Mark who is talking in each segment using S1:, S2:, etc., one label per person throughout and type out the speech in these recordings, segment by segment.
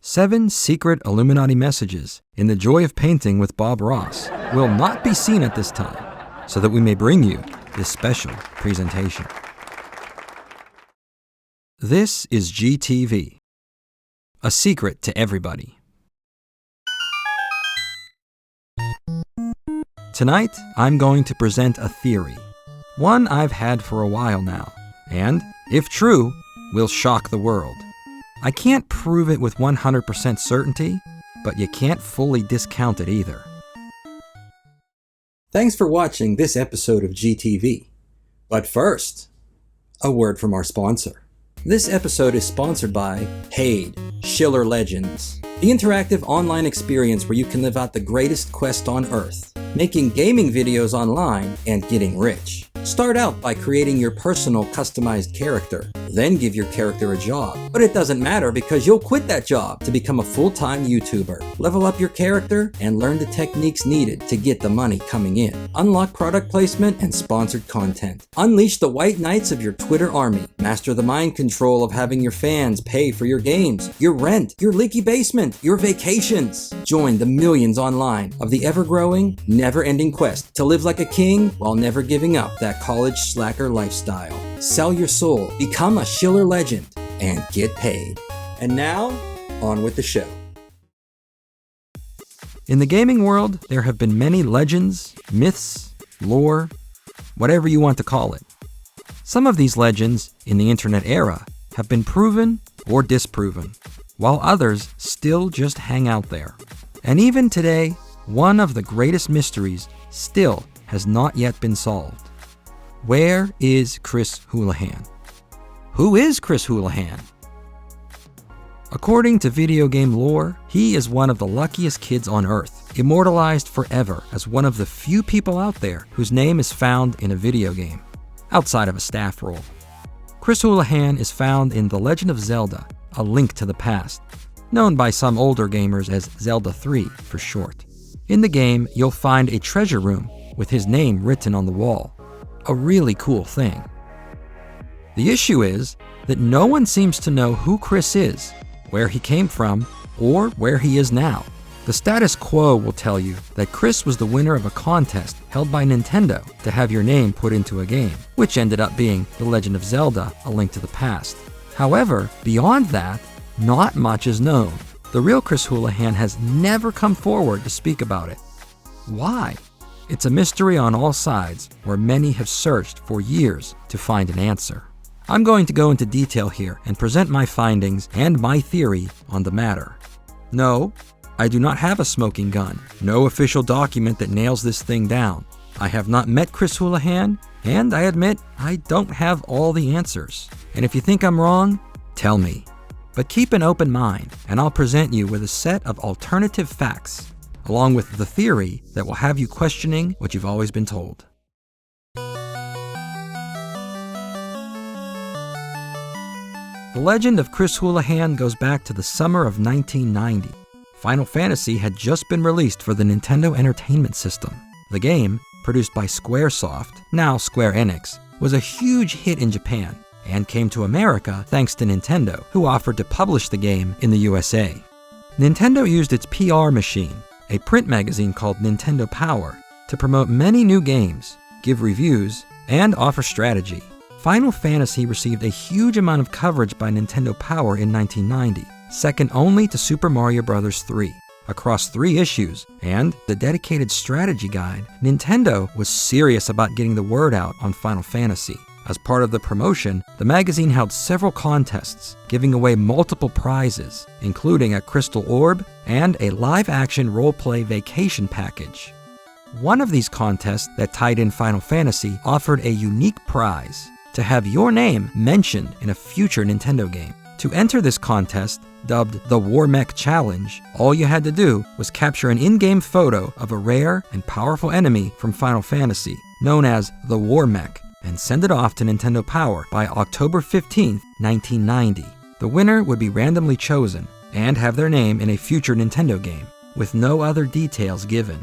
S1: 7 secret Illuminati messages in the joy of painting with Bob Ross will not be seen at this time, so that we may bring you this special presentation. This is GTV, a secret to everybody. Tonight, I'm going to present a theory, one I've had for a while now, and, if true, will shock the world. I can't prove it with 100% certainty, but you can't fully discount it either. Thanks for watching this episode of GTV. But first, a word from our sponsor. This episode is sponsored by Paid Shiller Legends, the interactive online experience where you can live out the greatest quest on Earth, making gaming videos online and getting rich. Start out by creating your personal customized character, then give your character a job. But it doesn't matter because you'll quit that job to become a full-time YouTuber. Level up your character and learn the techniques needed to get the money coming in. Unlock product placement and sponsored content. Unleash the white knights of your Twitter army. Master the mind control of having your fans pay for your games, your rent, your leaky basement, your vacations. Join the millions online of the ever-growing, never-ending quest to live like a king while never giving up that college slacker lifestyle. Sell your soul, become a Shiller legend, and get paid. And now, on with the show. In the gaming world, there have been many legends, myths, lore, whatever you want to call it. Some of these legends in the internet era have been proven or disproven, while others still just hang out there. And even today, one of the greatest mysteries still has not yet been solved. Where is Chris Houlihan? Who is Chris Houlihan? According to video game lore, he is one of the luckiest kids on Earth, immortalized forever as one of the few people out there whose name is found in a video game, outside of a staff role. Chris Houlihan is found in The Legend of Zelda, A Link to the Past, known by some older gamers as Zelda 3 for short. In the game, you'll find a treasure room with his name written on the wall. A really cool thing. The issue is that no one seems to know who Chris is, where he came from, or where he is now. The status quo will tell you that Chris was the winner of a contest held by Nintendo to have your name put into a game, which ended up being The Legend of Zelda, A Link to the Past. However, beyond that, not much is known. The real Chris Houlihan has never come forward to speak about it. Why? It's a mystery on all sides where many have searched for years to find an answer. I'm going to go into detail here and present my findings and my theory on the matter. No, I do not have a smoking gun, no official document that nails this thing down. I have not met Chris Houlihan, and I admit I don't have all the answers. And if you think I'm wrong, tell me. But keep an open mind, and I'll present you with a set of alternative facts, along with the theory that will have you questioning what you've always been told. The legend of Chris Houlihan goes back to the summer of 1990. Final Fantasy had just been released for the Nintendo Entertainment System. The game, produced by Squaresoft, now Square Enix, was a huge hit in Japan and came to America thanks to Nintendo, who offered to publish the game in the USA. Nintendo used its PR machine, a print magazine called Nintendo Power, to promote many new games, give reviews, and offer strategy. Final Fantasy received a huge amount of coverage by Nintendo Power in 1990, second only to Super Mario Bros. 3. Across 3 issues and the dedicated strategy guide, Nintendo was serious about getting the word out on Final Fantasy. As part of the promotion, the magazine held several contests, giving away multiple prizes, including a crystal orb and a live-action role-play vacation package. One of these contests that tied in Final Fantasy offered a unique prize to have your name mentioned in a future Nintendo game. To enter this contest, dubbed the Warmech Challenge, all you had to do was capture an in-game photo of a rare and powerful enemy from Final Fantasy, known as the Warmech, and send it off to Nintendo Power by October 15, 1990. The winner would be randomly chosen and have their name in a future Nintendo game, with no other details given.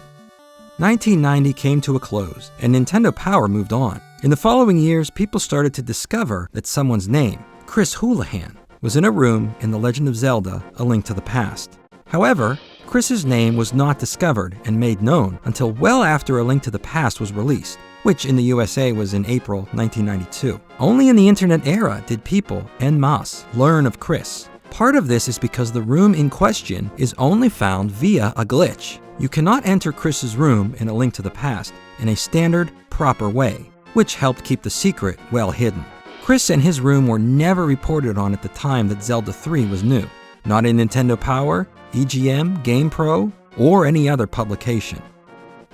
S1: 1990 came to a close, and Nintendo Power moved on. In the following years, people started to discover that someone's name, Chris Houlihan, was in a room in The Legend of Zelda: A Link to the Past. However, Chris's name was not discovered and made known until well after A Link to the Past was released, which in the USA was in April 1992. Only in the internet era did people, en masse, learn of Chris. Part of this is because the room in question is only found via a glitch. You cannot enter Chris's room in A Link to the Past in a standard, proper way, which helped keep the secret well hidden. Chris and his room were never reported on at the time that Zelda 3 was new, not in Nintendo Power, EGM, GamePro, or any other publication.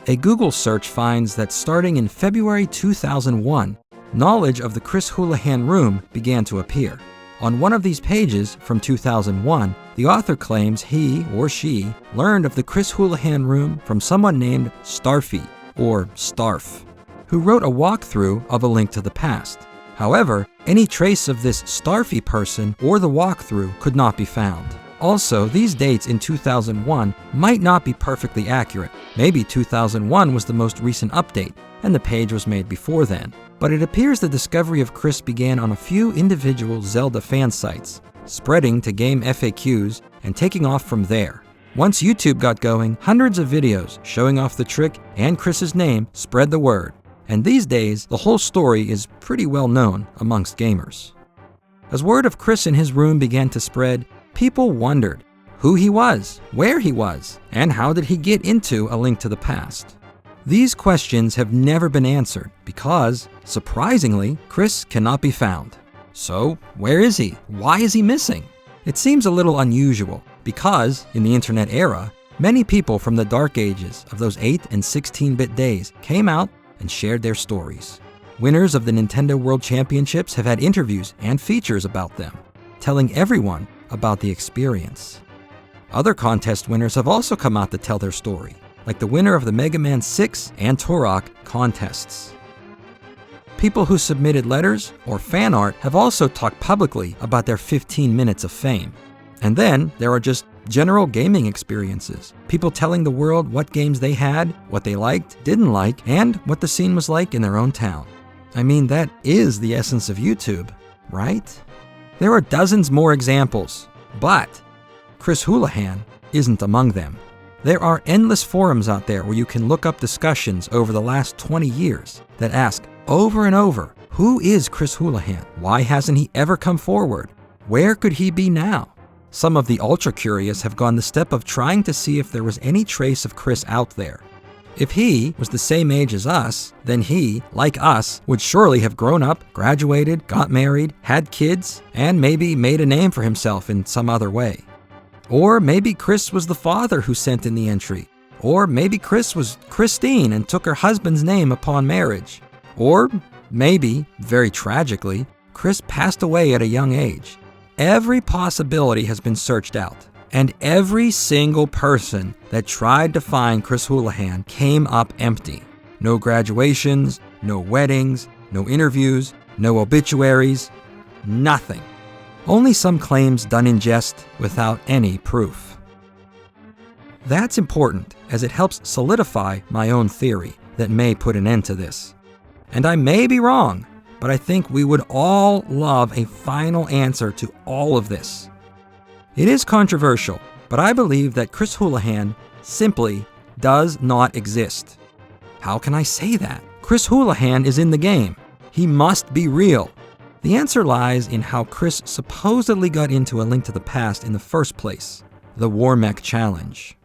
S1: A Google search finds that starting in February 2001, knowledge of the Chris Houlihan room began to appear. On one of these pages from 2001, the author claims he or she learned of the Chris Houlihan room from someone named Starfy, or Starf, who wrote a walkthrough of A Link to the Past. However, any trace of this Starfy person or the walkthrough could not be found. Also, these dates in 2001 might not be perfectly accurate. Maybe 2001 was the most recent update, and the page was made before then. But it appears the discovery of Chris began on a few individual Zelda fan sites, spreading to game FAQs and taking off from there. Once YouTube got going, hundreds of videos showing off the trick and Chris's name spread the word. And these days, the whole story is pretty well known amongst gamers. As word of Chris in his room began to spread, people wondered who he was, where he was, and how did he get into A Link to the Past. These questions have never been answered because, surprisingly, Chris cannot be found. So, where is he? Why is he missing? It seems a little unusual because, in the internet era, many people from the dark ages of those 8 and 16-bit days came out and shared their stories. Winners of the Nintendo World Championships have had interviews and features about them, telling everyone about the experience. Other contest winners have also come out to tell their story, like the winner of the Mega Man 6 and Turok contests. People who submitted letters or fan art have also talked publicly about their 15 minutes of fame. And then there are just general gaming experiences, people telling the world what games they had, what they liked, didn't like, and what the scene was like in their own town. I mean, that is the essence of YouTube, right? There are dozens more examples, but Chris Houlihan isn't among them. There are endless forums out there where you can look up discussions over the last 20 years that ask over and over, who is Chris Houlihan? Why hasn't he ever come forward? Where could he be now? Some of the ultra-curious have gone the step of trying to see if there was any trace of Chris out there. If he was the same age as us, then he, like us, would surely have grown up, graduated, got married, had kids, and maybe made a name for himself in some other way. Or maybe Chris was the father who sent in the entry. Or maybe Chris was Christine and took her husband's name upon marriage. Or maybe, very tragically, Chris passed away at a young age. Every possibility has been searched out. And every single person that tried to find Chris Houlihan came up empty. No graduations, no weddings, no interviews, no obituaries, nothing. Only some claims done in jest without any proof. That's important as it helps solidify my own theory that may put an end to this. And I may be wrong, but I think we would all love a final answer to all of this. It is controversial, but I believe that Chris Houlihan simply does not exist. How can I say that? Chris Houlihan is in the game. He must be real. The answer lies in how Chris supposedly got into A Link to the Past in the first place, the Warmech challenge.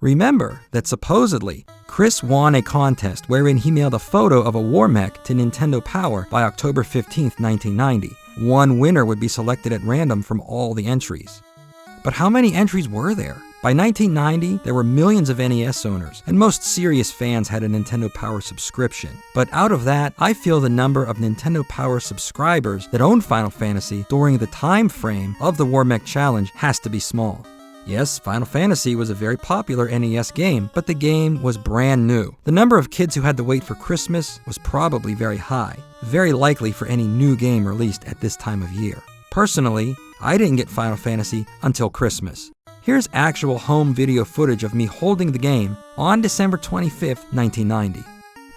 S1: Remember that supposedly, Chris won a contest wherein he mailed a photo of a Warmech to Nintendo Power by October 15, 1990. One winner would be selected at random from all the entries. But how many entries were there? By 1990, there were millions of NES owners, and most serious fans had a Nintendo Power subscription. But out of that, I feel the number of Nintendo Power subscribers that owned Final Fantasy during the time frame of the Warmech Challenge has to be small. Yes, Final Fantasy was a very popular NES game, but the game was brand new. The number of kids who had to wait for Christmas was probably very high, very likely for any new game released at this time of year. Personally, I didn't get Final Fantasy until Christmas. Here's actual home video footage of me holding the game on December 25th, 1990.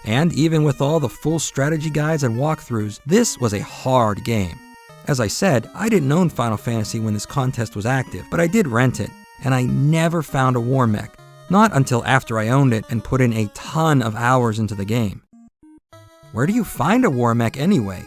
S1: And even with all the full strategy guides and walkthroughs, this was a hard game. As I said, I didn't own Final Fantasy when this contest was active, but I did rent it, and I never found a Warmech, not until after I owned it and put in a ton of hours into the game. Where do you find a Warmech anyway?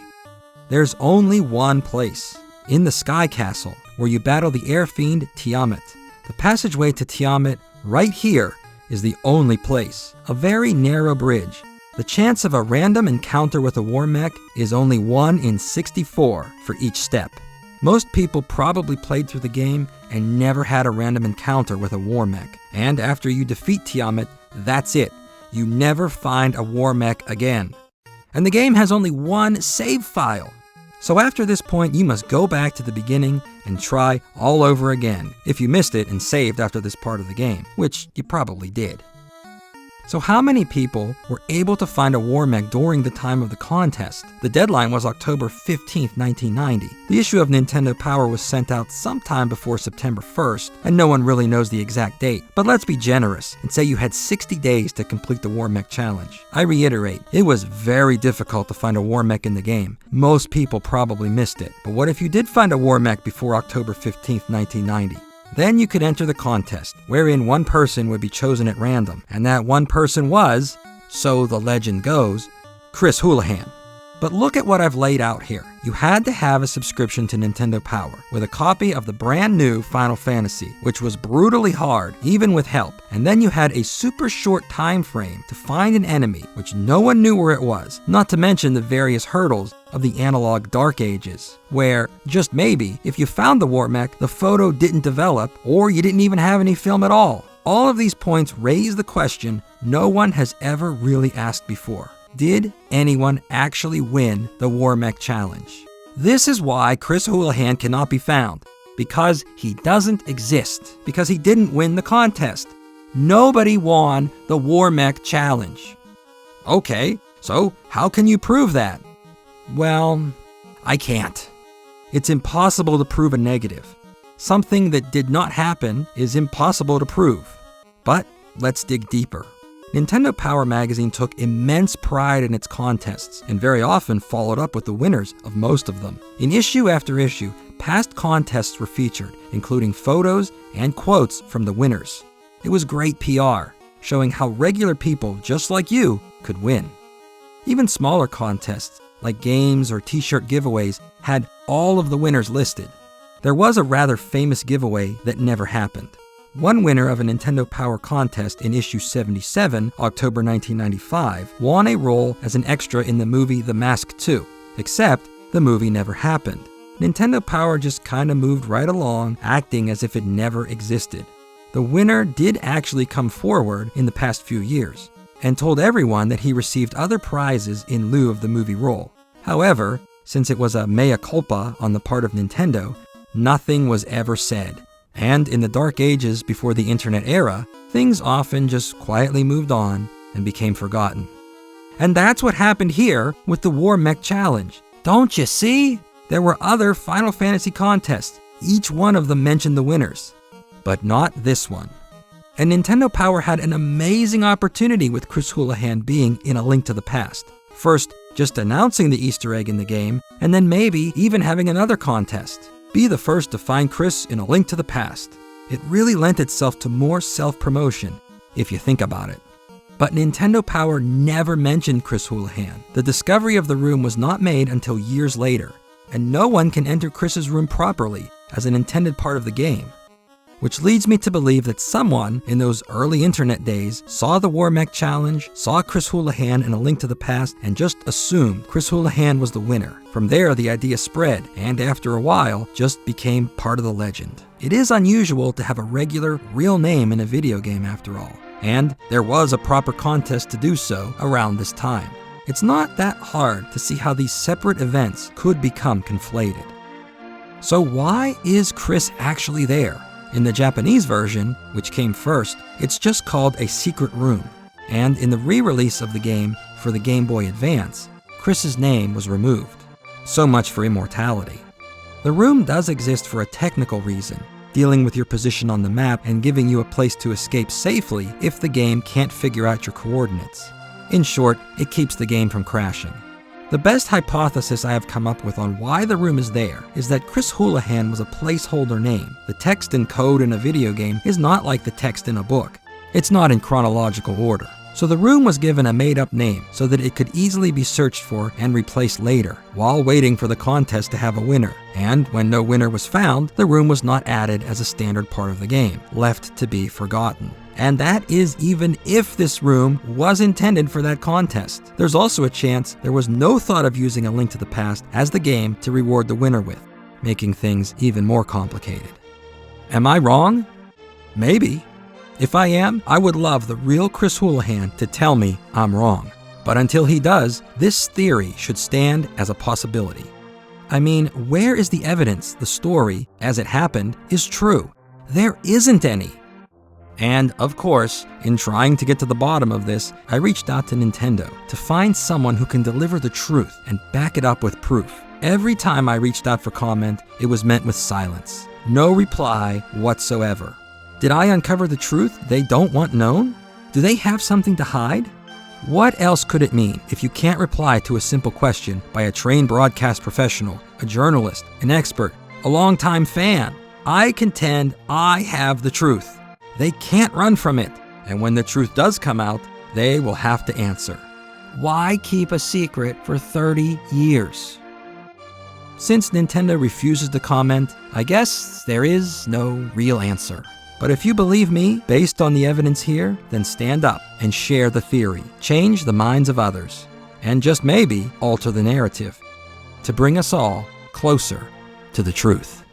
S1: There's only one place, in the Sky Castle, where you battle the air fiend Tiamat. The passageway to Tiamat, right here, is the only place, a very narrow bridge. The chance of a random encounter with a Warmech is only 1 in 64 for each step. Most people probably played through the game and never had a random encounter with a Warmech. And after you defeat Tiamat, that's it. You never find a Warmech again. And the game has only one save file. So after this point, you must go back to the beginning and try all over again if you missed it and saved after this part of the game, which you probably did. So how many people were able to find a Warmech during the time of the contest? The deadline was October 15th, 1990. The issue of Nintendo Power was sent out sometime before September 1st, and no one really knows the exact date. But let's be generous and say you had 60 days to complete the Warmech challenge. I reiterate, it was very difficult to find a Warmech in the game. Most people probably missed it. But what if you did find a Warmech before October 15th, 1990? Then you could enter the contest, wherein one person would be chosen at random, and that one person was, so the legend goes, Chris Houlihan. But look at what I've laid out here. You had to have a subscription to Nintendo Power with a copy of the brand new Final Fantasy, which was brutally hard, even with help. And then you had a super short time frame to find an enemy, which no one knew where it was, not to mention the various hurdles of the analog Dark Ages, where, just maybe, if you found the Warmech, the photo didn't develop, or you didn't even have any film at all. All of these points raise the question no one has ever really asked before. Did anyone actually win the Warmech challenge? This is why Chris Houlihan cannot be found, because he doesn't exist, because he didn't win the contest. Nobody won the Warmech challenge. Okay, so how can you prove that? Well, I can't. It's impossible to prove a negative. Something that did not happen is impossible to prove. But let's dig deeper. Nintendo Power magazine took immense pride in its contests and very often followed up with the winners of most of them. In issue after issue, past contests were featured, including photos and quotes from the winners. It was great PR, showing how regular people just like you could win. Even smaller contests, like games or t-shirt giveaways, had all of the winners listed. There was a rather famous giveaway that never happened. One winner of a Nintendo Power contest in issue 77, October 1995, won a role as an extra in the movie The Mask 2, except the movie never happened. Nintendo Power just kinda moved right along, acting as if it never existed. The winner did actually come forward in the past few years, and told everyone that he received other prizes in lieu of the movie role. However, since it was a mea culpa on the part of Nintendo, nothing was ever said. And in the dark ages before the internet era, things often just quietly moved on and became forgotten. And that's what happened here with the Warmech challenge. Don't you see? There were other Final Fantasy contests. Each one of them mentioned the winners. But not this one. And Nintendo Power had an amazing opportunity with Chris Houlihan being in A Link to the Past. First, just announcing the Easter egg in the game, and then maybe even having another contest. Be the first to find Chris in A Link to the Past. It really lent itself to more self-promotion, if you think about it. But Nintendo Power never mentioned Chris Houlihan. The discovery of the room was not made until years later, and no one can enter Chris's room properly as an intended part of the game. Which leads me to believe that someone in those early internet days saw the Warmech challenge, saw Chris Houlihan in A Link to the Past, and just assumed Chris Houlihan was the winner. From there, the idea spread, and after a while, just became part of the legend. It is unusual to have a regular, real name in a video game after all. And there was a proper contest to do so around this time. It's not that hard to see how these separate events could become conflated. So why is Chris actually there? In the Japanese version, which came first, it's just called a secret room. And in the re-release of the game for the Game Boy Advance, Chris's name was removed. So much for immortality. The room does exist for a technical reason, dealing with your position on the map and giving you a place to escape safely if the game can't figure out your coordinates. In short, it keeps the game from crashing. The best hypothesis I have come up with on why the room is there is that Chris Houlihan was a placeholder name. The text and code in a video game is not like the text in a book. It's not in chronological order. So the room was given a made-up name so that it could easily be searched for and replaced later, while waiting for the contest to have a winner. And when no winner was found, the room was not added as a standard part of the game, left to be forgotten. And that is even if this room was intended for that contest. There's also a chance there was no thought of using A Link to the Past as the game to reward the winner with, making things even more complicated. Am I wrong? Maybe. If I am, I would love the real Chris Houlihan to tell me I'm wrong. But until he does, this theory should stand as a possibility. I mean, where is the evidence the story, as it happened, is true? There isn't any. And, of course, in trying to get to the bottom of this, I reached out to Nintendo to find someone who can deliver the truth and back it up with proof. Every time I reached out for comment, it was met with silence. No reply whatsoever. Did I uncover the truth they don't want known? Do they have something to hide? What else could it mean if you can't reply to a simple question by a trained broadcast professional, a journalist, an expert, a longtime fan? I contend I have the truth. They can't run from it, and when the truth does come out, they will have to answer. Why keep a secret for 30 years? Since Nintendo refuses to comment, I guess there is no real answer. But if you believe me, based on the evidence here, then stand up and share the theory, change the minds of others, and just maybe alter the narrative to bring us all closer to the truth.